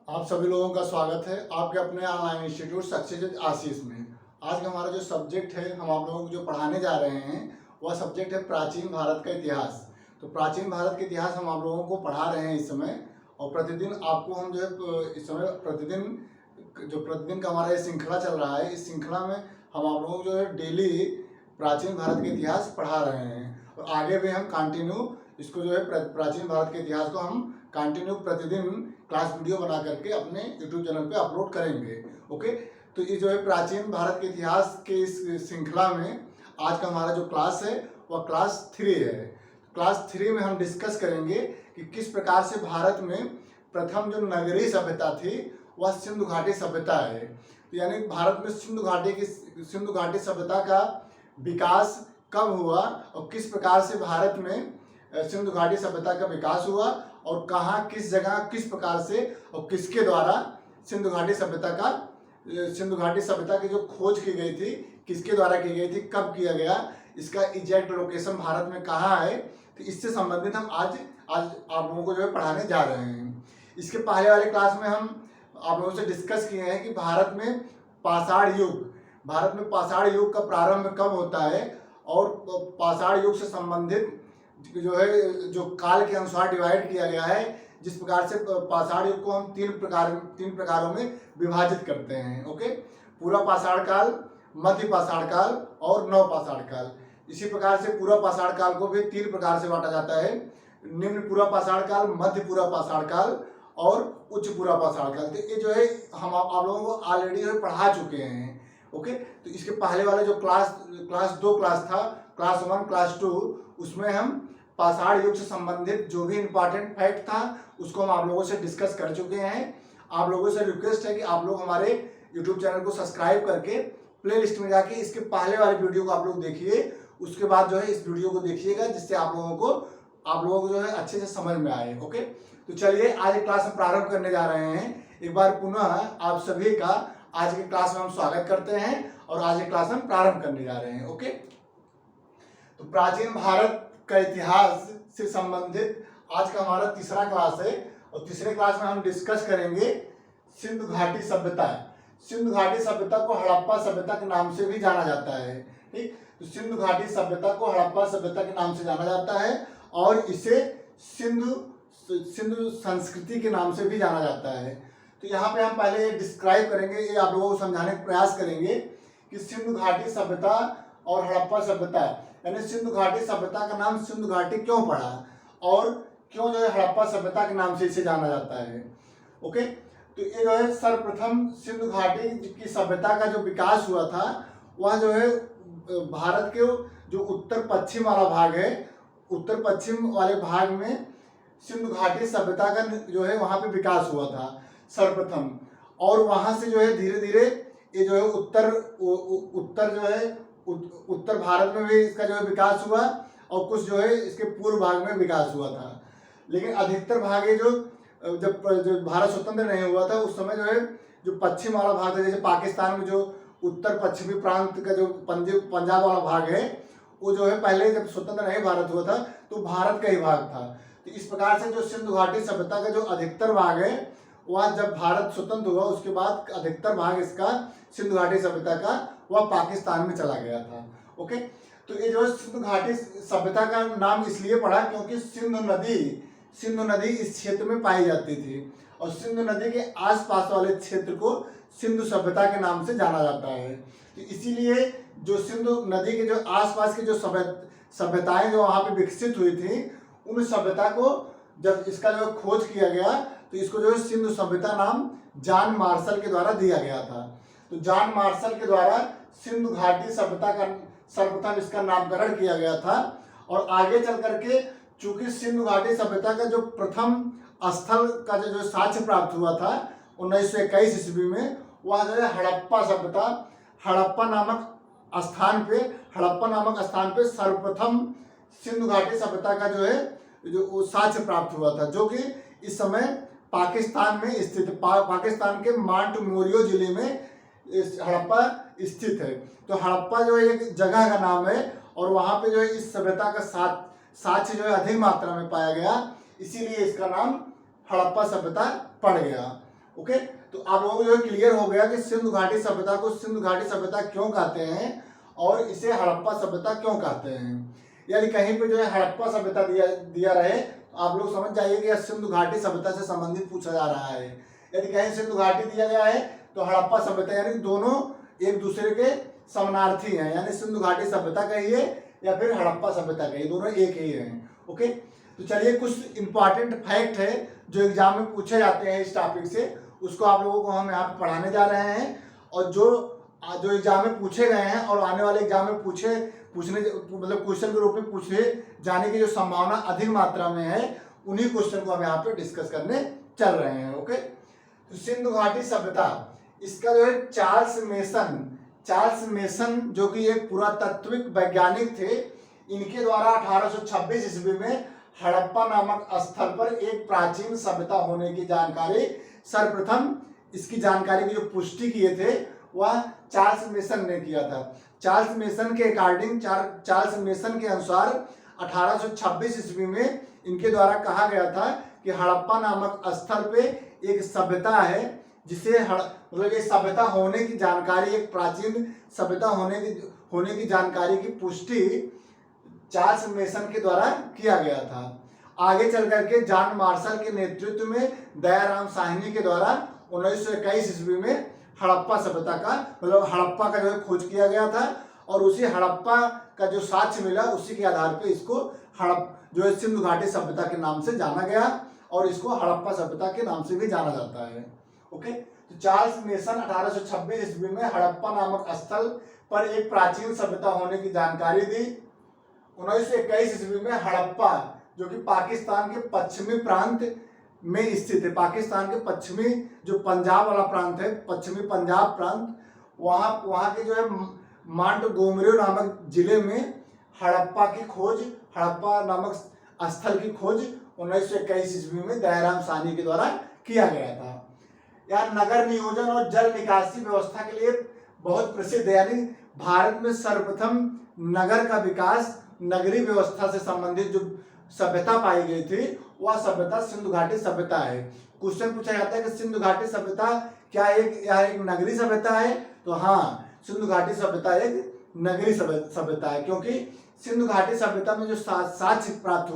आप सभी लोगों का स्वागत है आपके अपने ऑनलाइन इंस्टीट्यूट सक्सेस आशीष में। आज का हमारा जो सब्जेक्ट है, हम आप लोगों को जो पढ़ाने जा रहे हैं वह सब्जेक्ट है प्राचीन भारत का इतिहास। तो प्राचीन भारत का इतिहास हम आप लोगों को पढ़ा रहे हैं इस समय, और प्रतिदिन आपको हम जो है इस समय प्रतिदिन का हमारा ये श्रृंखला चल रहा है। इस श्रृंखला में हम आप लोगों को जो है डेली प्राचीन भारत के इतिहास पढ़ा रहे हैं, और आगे भी हम कंटिन्यू इसको जो है प्राचीन भारत के इतिहास को हम कंटिन्यू प्रतिदिन क्लास वीडियो बना करके अपने यूट्यूब चैनल पे अपलोड करेंगे। ओके, तो ये जो है प्राचीन भारत के इतिहास के इस श्रृंखला में आज का हमारा जो क्लास है वह क्लास 3 है। क्लास 3 में हम डिस्कस करेंगे कि किस प्रकार से भारत में प्रथम जो नगरीय सभ्यता थी वह सिंधु घाटी सभ्यता है। तो यानी भारत में सिंधु घाटी सभ्यता का विकास कब हुआ और किस प्रकार से भारत में सिंधु घाटी सभ्यता का विकास हुआ, और कहाँ किस जगह किस प्रकार से और किसके द्वारा सिंधु घाटी सभ्यता की जो खोज की गई थी, किसके द्वारा की गई थी, कब किया गया, इसका एग्जैक्ट लोकेशन भारत में कहाँ है। तो इससे संबंधित हम आज आप लोगों को जो है पढ़ाने जा रहे हैं। इसके पहले वाले क्लास में हम आप लोगों से डिस्कस किए हैं कि भारत में पाषाण युग का प्रारंभ कब होता है, और पाषाण युग से संबंधित जो काल के अनुसार डिवाइड किया गया है, जिस प्रकार से पाषाण युग को हम तीन प्रकारों में विभाजित करते हैं। ओके, पूरा पाषाण काल, मध्य पाषाण काल और नव पाषाण काल। इसी प्रकार से पूरा पाषाण काल को भी 3 प्रकार से बांटा जाता है: निम्न पूरा पाषाण काल, मध्य पूरा पाषाण काल और उच्च पूरा पाषाण काल। तो ये जो है हम आप लोगों को ऑलरेडी जो पढ़ा चुके हैं। ओके, तो इसके पहले वाला जो क्लास 2 क्लास था, क्लास 1 क्लास 2, उसमें हम पाषाण युग से संबंधित जो भी इम्पोर्टेंट फैक्ट था उसको हम आप लोगों से डिस्कस कर चुके हैं। आप लोगों से रिक्वेस्ट है कि आप लोग हमारे यूट्यूब चैनल को सब्सक्राइब करके प्लेलिस्ट में जाके इसके पहले वाले वीडियो को आप लोग देखिए, उसके बाद जो है इस वीडियो को देखिएगा, जिससे आप लोगों को जो है अच्छे से समझ में आए। ओके, तो चलिए आज एक क्लास हम प्रारंभ करने जा रहे हैं। एक बार पुनः आप सभी का आज के क्लास में हम स्वागत करते हैं और आज एक क्लास हम प्रारंभ करने जा रहे हैं। ओके, तो प्राचीन भारत का इतिहास से संबंधित आज का हमारा तीसरा क्लास है, और तीसरे क्लास में हम डिस्कस करेंगे सिंधु घाटी सभ्यता। सिंधु घाटी सभ्यता को हड़प्पा सभ्यता के नाम से भी जाना जाता है। ठीक, तो सिंधु घाटी सभ्यता को हड़प्पा सभ्यता के नाम से जाना जाता है, और इसे सिंधु संस्कृति के नाम से भी जाना जाता है। तो यहाँ पे हम पहले डिस्क्राइब करेंगे, ये आप लोगों को समझाने का प्रयास करेंगे कि सिंधु घाटी सभ्यता और हड़प्पा सभ्यता, यानी सिंधु घाटी सभ्यता का नाम सिंधु घाटी क्यों पड़ा और क्यों जो है हड़प्पा सभ्यता के नाम से इसे जाना जाता है। ओके, तो ये जो है सर्वप्रथम सिंधु घाटी की सभ्यता का जो विकास हुआ था वह जो है भारत के जो उत्तर पश्चिम वाला भाग है, उत्तर पश्चिम वाले भाग में सिंधु घाटी सभ्यता का जो है वहाँ पे विकास हुआ था सर्वप्रथम, और वहाँ से जो है धीरे धीरे ये जो है उत्तर भारत में भी इसका जो है विकास हुआ, और कुछ जो है इसके पूर्व भाग में विकास हुआ था। लेकिन अधिकतर भाग ये जो भारत स्वतंत्र नहीं हुआ था उस समय जो है जो पश्चिम वाला भाग था, जैसे पाकिस्तान में जो उत्तर पश्चिमी प्रांत का जो पंजाब वाला भाग है, वो जो है पहले जब स्वतंत्र नहीं भारत हुआ था तो भारत का ही भाग था। तो इस प्रकार से जो सिंधु घाटी सभ्यता का जो अधिकतर भाग है वह जब भारत स्वतंत्र हुआ उसके बाद अधिकतर भाग इसका सिंधु घाटी सभ्यता का वह पाकिस्तान में चला गया था। ओके, तो ये जो सिंधु घाटी सभ्यता का नाम इसलिए पड़ा क्योंकि सिंधु नदी इस क्षेत्र में पाई जाती थी, और सिंधु नदी के आसपास वाले क्षेत्र को सिंधु सभ्यता के नाम से जाना जाता है। तो इसीलिए जो सिंधु नदी के जो आसपास की जो सभ्यताएं जो वहाँ पे विकसित हुई थी, उन सभ्यता को जब इसका जो खोज किया गया तो इसको जो है सिंधु सभ्यता नाम जॉन मार्शल के द्वारा दिया गया था। तो जॉन मार्शल के द्वारा सिंधु घाटी सभ्यता का सर्वप्रथम इसका नामकरण किया गया था, और आगे चल करके चूंकि सिंधु घाटी सभ्यता का जो प्रथम स्थल का जो साक्ष्य प्राप्त हुआ था 1921 ईस्वी में, वह जो है हड़प्पा नामक स्थान पे सर्वप्रथम सिंधु घाटी सभ्यता का जो है जो साक्ष्य प्राप्त हुआ था, जो कि इस समय पाकिस्तान में स्थित पाकिस्तान के मांटमोरियो जिले में हड़प्पा स्थित है। तो हड़प्पा जो है एक जगह का नाम है, और वहाँ पे जो है इस सभ्यता का साक्ष्य जो है अधिक मात्रा में पाया गया, इसीलिए इसका नाम हड़प्पा सभ्यता पड़ गया। ओके, तो आप लोगों को जो क्लियर हो गया कि सिंधु घाटी सभ्यता को सिंधु घाटी सभ्यता क्यों कहते हैं और इसे हड़प्पा सभ्यता क्यों कहते हैं। यानी कहीं पे जो है हड़प्पा सभ्यता दिया रहे तो आप लोग समझ जाइए कि यह सिंधु घाटी सभ्यता से संबंधित पूछा जा रहा है। यदि कहीं सिंधु घाटी दिया गया है तो हड़प्पा सभ्यता, यानी दोनों एक दूसरे के समानार्थी हैं, यानी सिंधु घाटी सभ्यता कहिए या फिर हड़प्पा सभ्यता कहिए, दोनों एक ही हैं। ओके, तो चलिए कुछ इंपॉर्टेंट फैक्ट है जो एग्जाम में पूछे जाते हैं इस टॉपिक से, उसको आप लोगों को हम यहाँ पे पढ़ाने जा रहे हैं। और जो एग्जाम में पूछे गए हैं और आने वाले एग्जाम में पूछने मतलब क्वेश्चन के रूप में पूछे जाने की जो संभावना अधिक मात्रा में है, उन्हीं क्वेश्चन को हम यहाँ पे डिस्कस करने चल रहे हैं। ओके, तो सिंधु घाटी सभ्यता, इसका जो है चार्ल्स मेसन जो कि एक पुरातत्विक वैज्ञानिक थे, इनके द्वारा 1826 ईस्वी में हड़प्पा नामक स्थल पर एक प्राचीन सभ्यता होने की जानकारी सर्वप्रथम, इसकी जानकारी की जो पुष्टि किए थे वह चार्ल्स मेसन ने किया था। चार्ल्स मेसन के अनुसार 1826 ईस्वी में इनके द्वारा कहा गया था कि हड़प्पा नामक स्थल पे एक सभ्यता है, जिसे मतलब ये सभ्यता होने की जानकारी, एक प्राचीन सभ्यता होने की जानकारी की पुष्टि चार्ल्स मेसन के द्वारा किया गया था। आगे चल करके जॉन मार्शल के नेतृत्व में दयाराम साहनी के द्वारा 1921 ईस्वी में हड़प्पा सभ्यता का मतलब हड़प्पा का जो है खोज किया गया था, और उसी हड़प्पा का जो साक्ष्य मिला उसी के आधार पे इसको जो है सिंधु घाटी सभ्यता के नाम से जाना गया और इसको हड़प्पा सभ्यता के नाम से भी जाना जाता है। ओके, तो चार्ल्स मेसन 1826 ईस्वी में हड़प्पा नामक स्थल पर एक प्राचीन सभ्यता होने की जानकारी दी। 1921 ईस्वी में हड़प्पा जो कि पाकिस्तान के पश्चिमी प्रांत में स्थित है, पाकिस्तान के पश्चिमी जो पंजाब वाला प्रांत है, पश्चिमी पंजाब प्रांत, वहाँ के जो है मांटगोमरी नामक जिले में हड़प्पा नामक स्थल की खोज 1921 ईस्वी में दयाराम साहनी के द्वारा किया गया था। यह नगर नियोजन और जल निकासी व्यवस्था के लिए बहुत प्रसिद्ध है, यानी भारत में सर्वप्रथम नगर का विकास, नगरीय व्यवस्था से संबंधित जो सभ्यता पाई गई थी वह सभ्यता सिंधु घाटी सभ्यता है। क्वेश्चन पूछा जाता है कि सिंधु घाटी सभ्यता क्या एक नगरीय सभ्यता है, तो हाँ, सिंधु घाटी सभ्यता एक नगरीय सभ्यता है, क्योंकि सिंधु घाटी सभ्यता में जो साक्ष्य प्राप्त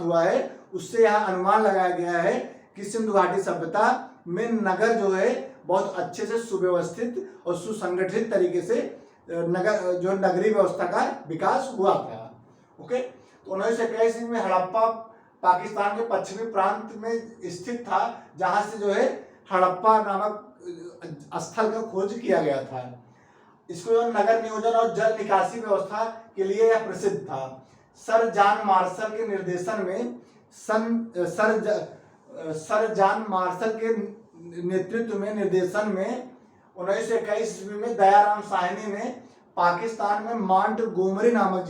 हुआ है उससे यह अनुमान लगाया गया है कि सिंधु घाटी सभ्यता में नगर जो है बहुत अच्छे से सुव्यवस्थित और सुसंगठित तरीके से नगरीय व्यवस्था का विकास हुआ था। ओके, तो 1921 में हड़प्पा पाकिस्तान के पश्चिमी प्रांत में स्थित था, जहां से जो है हड़प्पा नामक स्थल का खोज किया गया था। इसको जो नगर नियोजन और जल निकासी व्यवस्था के लिए यह प्रसिद्ध था। सर जॉन मार्शल के निर्देशन में सर जॉन मार्शल के नेतृत्व में 1921 ईस्वी में दयाराम साहनी ने पाकिस्तान में मांटगोमरी नामक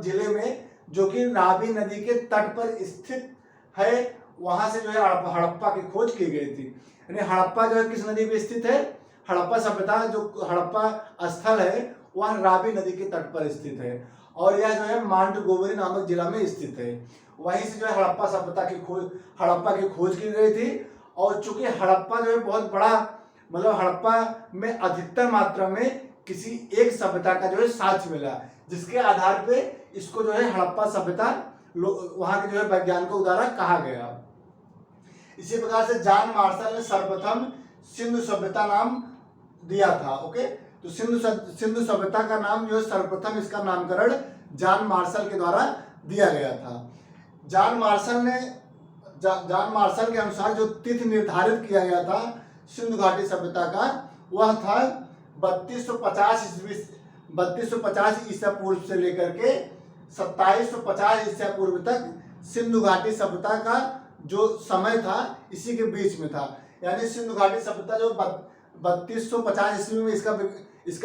जिले में जो कि रावी नदी के तट पर स्थित है, वहां से जो है हड़प्पा की खोज की गई थी। यानी हड़प्पा जो है किस नदी पे स्थित है, हड़प्पा सभ्यता जो हड़प्पा स्थल है वह रावी नदी के तट पर स्थित है, और यह जो है मांटगोमरी नामक जिला में स्थित है। वहीं से जो है हड़प्पा की खोज की गई थी। और चूंकि हड़प्पा जो है बहुत बड़ा, मतलब हड़प्पा में अधिकतर मात्रा में किसी एक सभ्यता का जो है साक्ष्य मिला, जिसके आधार पे इसको जो है हड़प्पा सभ्यता वहां के जो है वैज्ञानिकों द्वारा कहा गया। इसी प्रकार से जॉन मार्शल ने सर्वप्रथम सिंधु सभ्यता नाम दिया था। ओके, तो सिंधु सभ्यता का नाम जो है सर्वप्रथम इसका नामकरण जॉन मार्शल के द्वारा दिया गया था। जॉन मार्शल के अनुसार जो तिथि निर्धारित किया गया था सिंधु घाटी सभ्यता का, वह था 3250 ईसा पूर्व से लेकर के 2750 ईसा पूर्व तक सिंधु घाटी सभ्यता का जो समय था इसी के बीच में था। यानी सिंधु घाटी सभ्यता जो 3250 ईस्वी में इसका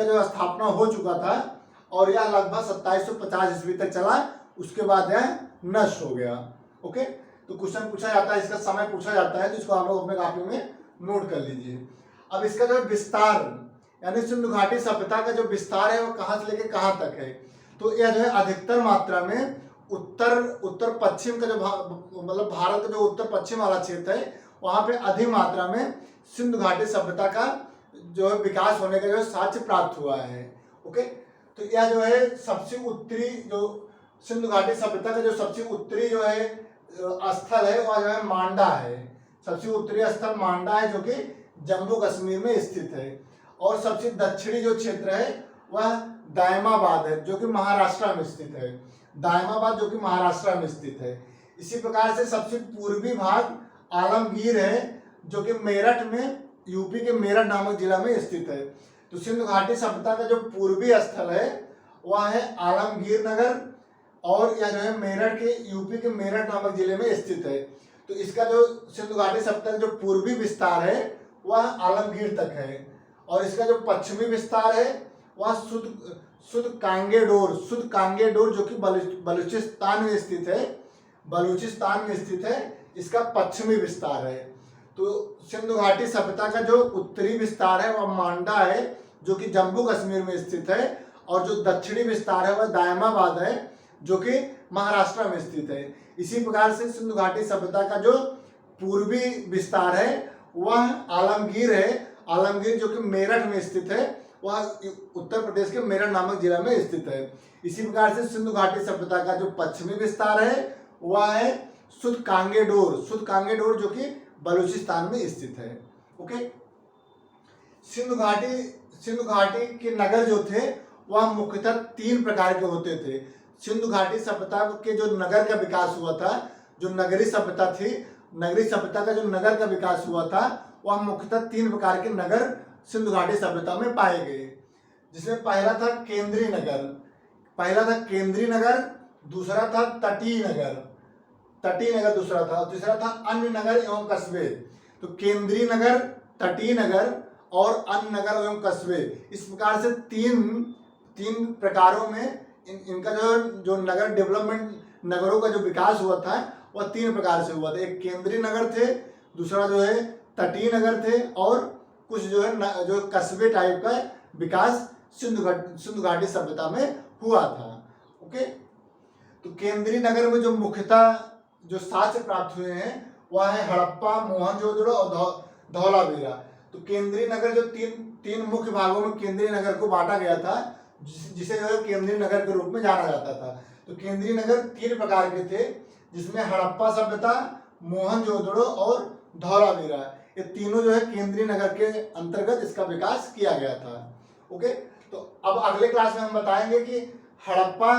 जो स्थापना हो चुका था, और यह लगभग 2750 ईस्वी तक चला, उसके बाद यह नष्ट हो गया। ओके, तो क्वेश्चन पूछा जाता है, इसका समय पूछा जाता है, तो इसको आप लोग अपने कॉपी में नोट कर लीजिए। अब इसका जो विस्तार, यानी सिंधु घाटी सभ्यता का जो विस्तार है वो कहाँ से लेके कहाँ तक है, तो यह जो है अधिकतर मात्रा में उत्तर पश्चिम का जो मतलब भारत का जो उत्तर पश्चिम वाला क्षेत्र है वहाँ पे अधिक मात्रा में सिंधु घाटी सभ्यता का जो है विकास होने का जो साक्ष्य प्राप्त हुआ है। ओके, तो यह जो है सबसे उत्तरी जो सिंधु घाटी सभ्यता का जो सबसे उत्तरी जो है स्थल है वह जो है मांडा है। सबसे उत्तरी स्थल मांडा है जो कि जम्मू कश्मीर में स्थित है। और सबसे दक्षिणी जो क्षेत्र है वह दायमाबाद है जो कि महाराष्ट्र में स्थित है। दायमाबाद जो कि महाराष्ट्र में स्थित है। इसी प्रकार से सबसे पूर्वी भाग आलमगीर है जो कि मेरठ में, यूपी के मेरठ नामक जिला में स्थित है। तो सिंधु घाटी सभ्यता का जो पूर्वी स्थल है वह है आलमगीर नगर और यह जो है मेरठ के, यूपी के मेरठ नामक जिले में स्थित है। तो इसका जो सिंधु घाटी सभ्यता का जो पूर्वी विस्तार है वह आलमगीर तक है और इसका जो पश्चिमी विस्तार है वह सुध कांगेडोर जो कि बलूचिस्तान में स्थित है, बलूचिस्तान में स्थित है, इसका पश्चिमी विस्तार है। तो सिंधु घाटी सभ्यता का जो उत्तरी विस्तार है वह मांडा है जो कि जम्मू कश्मीर में स्थित है और जो दक्षिणी विस्तार है वह दायमाबाद है जो कि महाराष्ट्र में स्थित है। इसी प्रकार से सिंधु घाटी सभ्यता का जो पूर्वी विस्तार है वह आलमगीर है। आलमगीर जो कि मेरठ में स्थित है, वह उत्तर प्रदेश के मेरठ नामक जिला में स्थित है। इसी प्रकार से सिंधु घाटी सभ्यता का जो पश्चिमी विस्तार है वह है सुध कांगेडोर जो कि बलूचिस्तान में स्थित है। ओके, सिंधु घाटी के नगर जो थे वह मुख्यतः 3 प्रकार के होते थे। सिंधु घाटी सभ्यता के जो नगर का विकास हुआ था, जो नगरी सभ्यता थी, नगरी सभ्यता का जो नगर का विकास हुआ था वह मुख्यतः 3 प्रकार के नगर सिंधु घाटी सभ्यता में पाए गए। जिसमें पहला था केंद्रीय नगर, दूसरा था तटीय नगर दूसरा था, और तीसरा था अन्य नगर एवं कस्बे। तो केंद्रीय नगर, तटीय नगर और अन्य नगर एवं कस्बे, इस प्रकार से तीन प्रकारों में इनका जो नगर डेवलपमेंट, नगरों का जो विकास हुआ था वह 3 प्रकार से हुआ था। एक केंद्रीय नगर थे, दूसरा जो है तटीय नगर थे और कुछ जो है जो कस्बे टाइप का विकास सिंधु घाटी सभ्यता में हुआ था। ओके, तो केंद्रीय नगर में जो मुख्यतः जो साक्ष्य प्राप्त हुए हैं वह है हड़प्पा, मोहनजोदड़ो और धौलावीरा। तो केंद्रीय नगर जो तीन मुख्य भागों में केंद्रीय नगर को बांटा गया था, जिसे जो है केंद्रीय नगर के रूप में जाना जाता था। तो केंद्रीय नगर 3 प्रकार के थे, जिसमें हड़प्पा सभ्यता, मोहनजोदड़ो और धौलावीरा, ये तीनों जो है केंद्रीय नगर के अंतर्गत इसका विकास किया गया था। ओके, तो अब अगले क्लास में हम बताएंगे कि हड़प्पा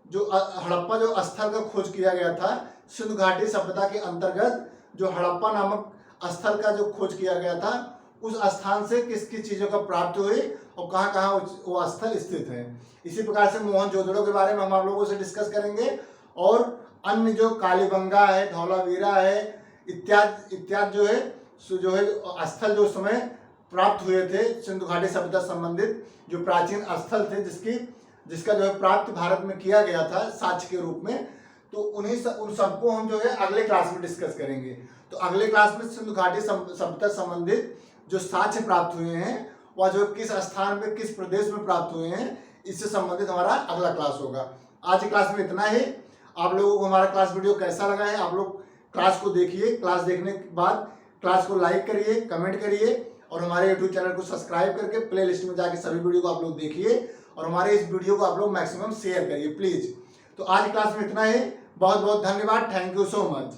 जो स्थल का खोज किया गया था सिंधु घाटी सभ्यता के अंतर्गत, जो हड़प्पा नामक स्थल का जो खोज किया गया था, उस स्थान से किस किस चीज़ों का प्राप्त हुई और कहाँ कहाँ वो स्थल स्थित है। इसी प्रकार से मोहनजोदड़ो के बारे में हम आप लोगों से डिस्कस करेंगे और अन्य जो कालीबंगा है, धौलावीरा है इत्यादि जो है स्थल जो समय प्राप्त हुए थे सिंधु घाटी सभ्यता संबंधित जो प्राचीन स्थल थे जिसका जो है प्राप्त भारत में किया गया था साक्ष्य के रूप में, तो उन सबको हम जो है अगले क्लास में डिस्कस करेंगे। तो अगले क्लास में सिंधु घाटी सभ्यता संबंधित जो साक्ष्य प्राप्त हुए हैं वह जो किस स्थान पे, किस प्रदेश में प्राप्त हुए हैं, इससे संबंधित हमारा अगला क्लास होगा। आज की क्लास में इतना ही। आप लोगों को हमारा क्लास वीडियो कैसा लगा है, आप लोग क्लास को देखिए, क्लास देखने के बाद क्लास को लाइक करिए, कमेंट करिए और हमारे यूट्यूब चैनल को सब्सक्राइब करके प्ले लिस्ट में जाके सभी वीडियो को आप लोग देखिए और हमारे इस वीडियो को आप लोग मैक्सिमम शेयर करिए प्लीज़। तो आज क्लास में इतना ही। बहुत बहुत धन्यवाद। Thank you so much.